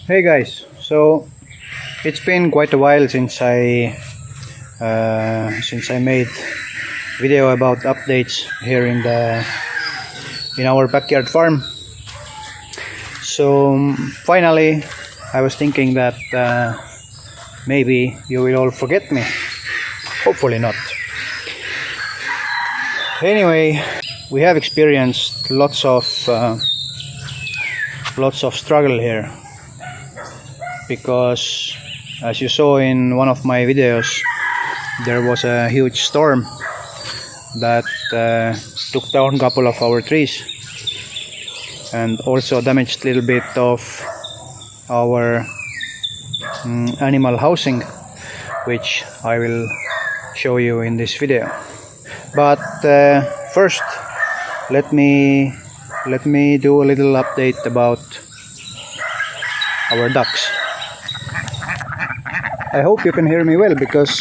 Hey guys, so it's been quite a while since I made video about updates here in our backyard farm. So finally I was thinking that maybe you will all forget me. Hopefully not. Anyway, we have experienced lots of struggle here, because as you saw in one of my videos, there was a huge storm that took down a couple of our trees and also damaged a little bit of our animal housing, which I will show you in this video. But first let me do a little update about our ducks. I hope you can hear me well, because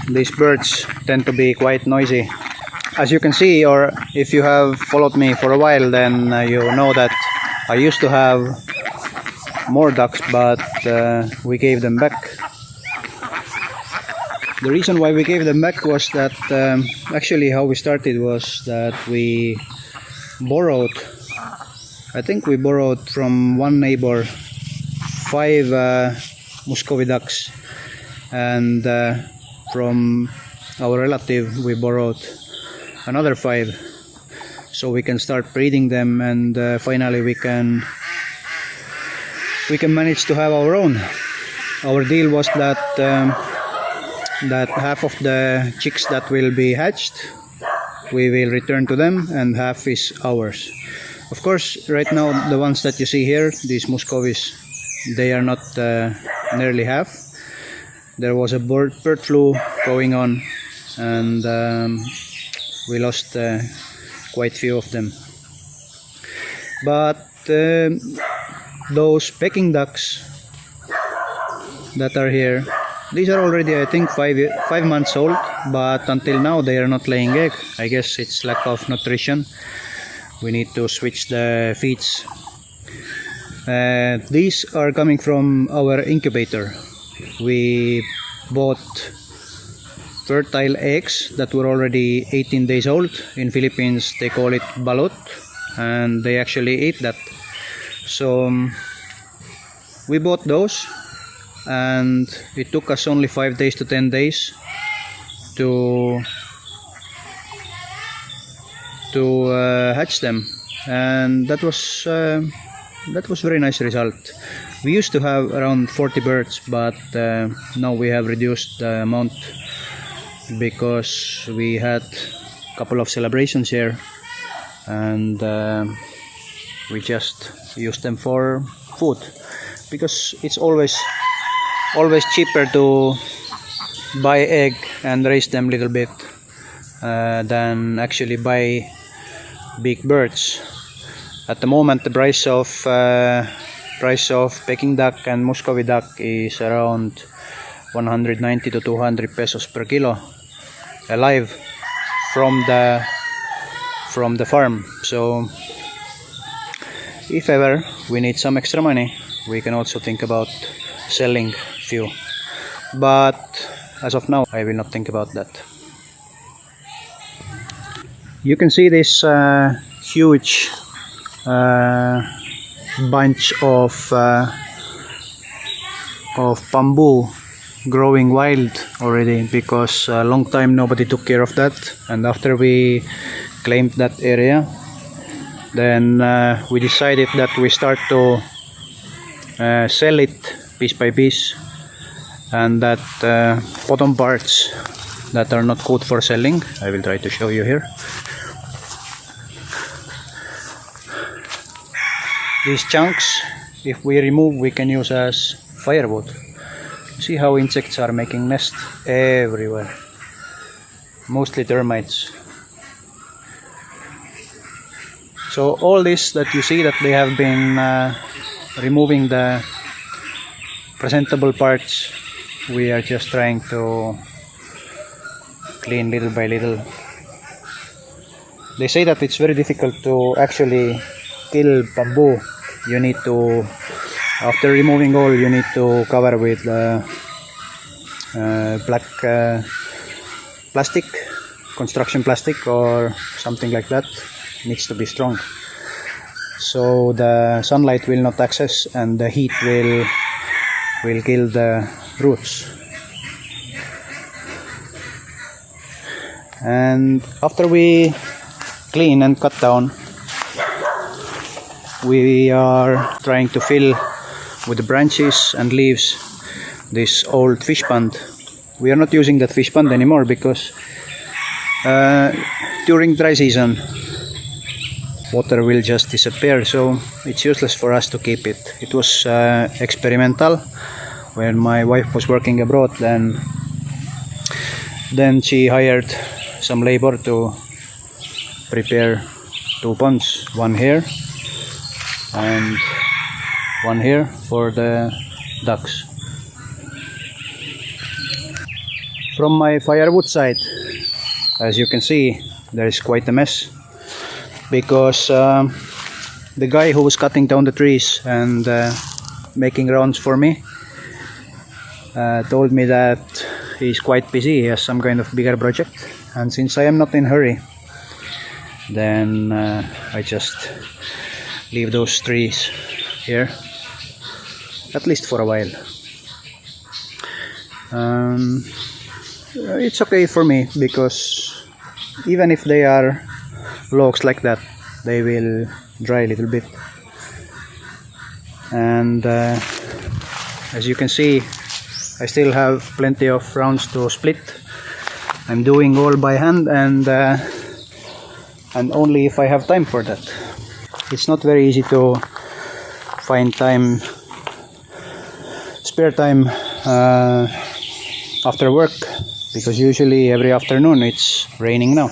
these birds tend to be quite noisy. As you can see, or if you have followed me for a while, then you know that I used to have more ducks, but we gave them back. The reason why we gave them back was that actually how we started was that we borrowed, I think we borrowed from one neighbor 5 Muscovy ducks, and from our relative we borrowed another 5, so we can start breeding them, and finally we can manage to have our own. Our deal was that that half of the chicks that will be hatched we will return to them, and half is ours. Of course, right now the ones that you see here, these Muscovies, they are not nearly half. There was a bird flu going on, and we lost quite few of them. But those Peking ducks that are here, these are already, I think, 5 months old, but until now they are not laying egg. I guess it's lack of nutrition. We need to switch the feeds. These are coming from our incubator. We bought fertile eggs that were already 18 days old. In Philippines they call it balot, and they actually ate that. So we bought those, and it took us only 5 days to 10 days to hatch them, and that was very nice result. We used to have around 40 birds, but now we have reduced the amount because we had a couple of celebrations here, and we just used them for food, because it's always cheaper to buy egg and raise them a little bit than actually buy big birds. At the moment, the price of Peking duck and Muscovy duck is around 190 to 200 pesos per kilo, alive, from the farm. So if ever we need some extra money, we can also think about selling few, but as of now I will not think about that. You can see this huge bunch of bamboo growing wild already, because a long time nobody took care of that, and after we claimed that area, then we decided that we start to sell it piece by piece, and that bottom parts that are not good for selling, I will try to show you here. These chunks, if we remove, we can use as firewood. See how insects are making nests everywhere, mostly termites. So all this that you see, that they have been removing the presentable parts, we are just trying to clean little by little. They say that it's very difficult to actually kill bamboo. You need to After removing all, you need to cover with black plastic, construction plastic or something like that. It needs to be strong, so the sunlight will not access and the heat will kill the roots. And after we clean and cut down, we are trying to fill with the branches and leaves this old fish pond. We are not using that fish pond anymore because during dry season water will just disappear, so it's useless for us to keep it. It was experimental. When my wife was working abroad, then she hired some labor to prepare 2 ponds, one here and one here for the ducks. From my firewood side, as you can see, there is quite a mess, because the guy who was cutting down the trees and making rounds for me told me that he's quite busy. He has some kind of bigger project, and since I am not in a hurry, then I just leave those trees here, at least for a while. It's okay for me, because even if they are logs like that, they will dry a little bit. And as you can see, I still have plenty of rounds to split. I'm doing all by hand, and only if I have time for that. It's not very easy to find time, spare time after work, because usually every afternoon it's raining now.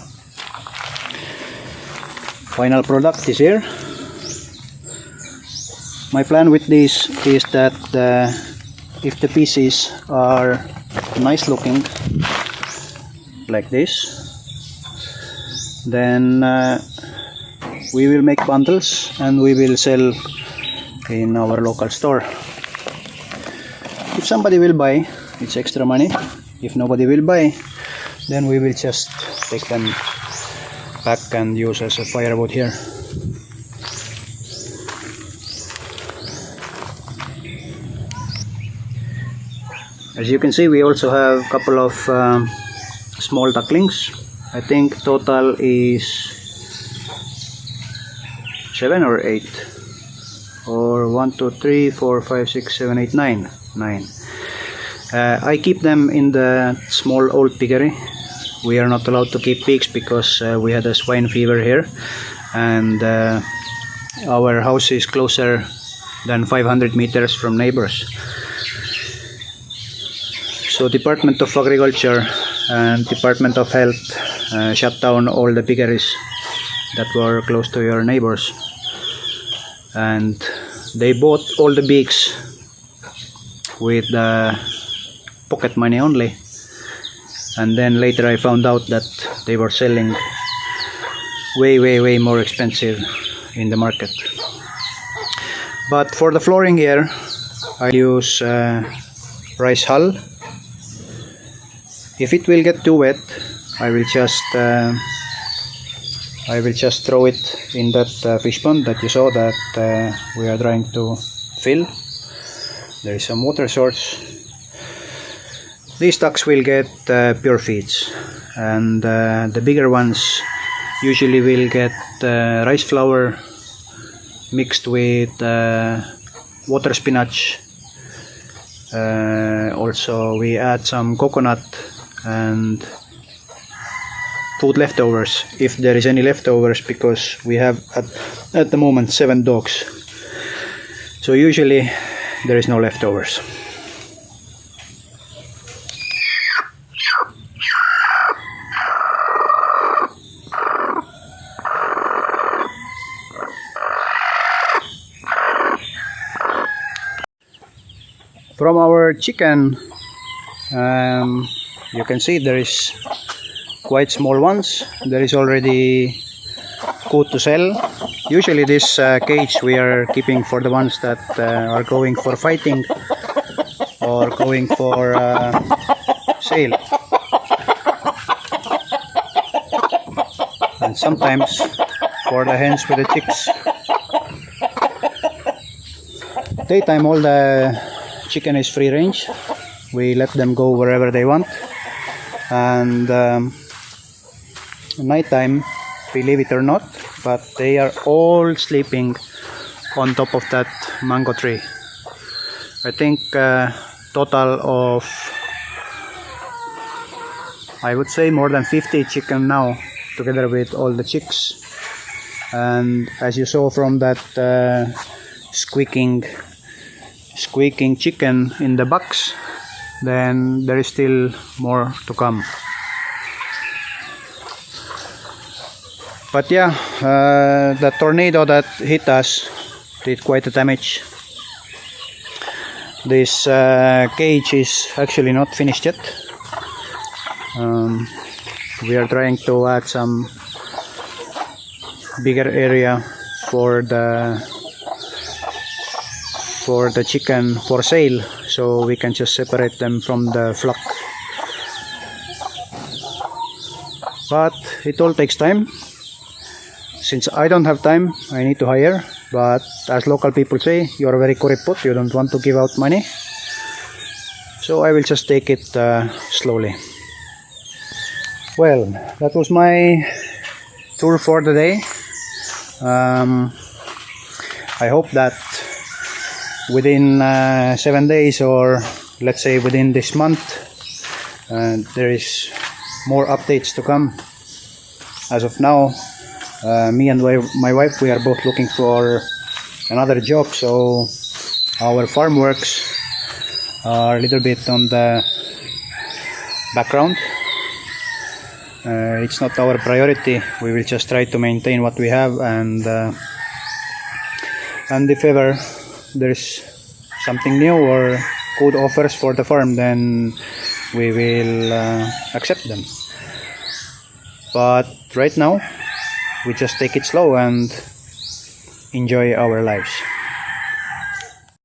Final product is here. My plan with this is that if the pieces are nice looking like this, then we will make bundles and we will sell in our local store. If somebody will buy, it's extra money. If nobody will buy, then we will just take them back and use as a firewood here. As you can see, we also have a couple of small ducklings. I think total is 7 or 8, or 1, 2, 3, 4, 5, 6, 7, 8, 9. I keep them in the small old piggery. We are not allowed to keep pigs because we had a swine fever here, and our house is closer than 500 meters from neighbors. So Department of Agriculture and Department of Health shut down all the piggeries that were close to your neighbors, and they bought all the pigs with pocket money only. And then later I found out that they were selling way more expensive in the market. But for the flooring here, I use rice hull. If it will get too wet, I will just throw it in that fish pond that you saw that we are trying to fill. There is some water source. These ducks will get pure feeds, and the bigger ones usually will get rice flour mixed with water spinach. Also we add some coconut and food leftovers, if there is any leftovers, because we have at the moment 7 dogs, so usually there is no leftovers. From our chicken, you can see there is quite small ones. There is already good to sell, Usually this cage we are keeping for the ones that are going for fighting or going for sale. And sometimes for the hens with the chicks. Daytime all the chicken is free range. We let them go wherever they want. And nighttime, believe it or not, but they are all sleeping on top of that mango tree. I think total of, I would say, more than 50 chicken now, together with all the chicks. And as you saw from that squeaking chicken in the box, then there is still more to come. But yeah, the tornado that hit us did quite a damage. This cage is actually not finished yet. We are trying to add some bigger area for the chicken for sale, so we can just separate them from the flock. But it all takes time. Since I don't have time, I need to hire. But as local people say, you are very kuriput, you don't want to give out money. So I will just take it slowly. Well, that was my tour for the day. I hope that within 7 days, or let's say within this month, there is more updates to come. As of now, me and my wife, we are both looking for another job, so our farm works are a little bit on the background. It's not our priority. We will just try to maintain what we have, and if ever there's something new or good offers for the farm, then we will accept them. But right now we just take it slow and enjoy our lives.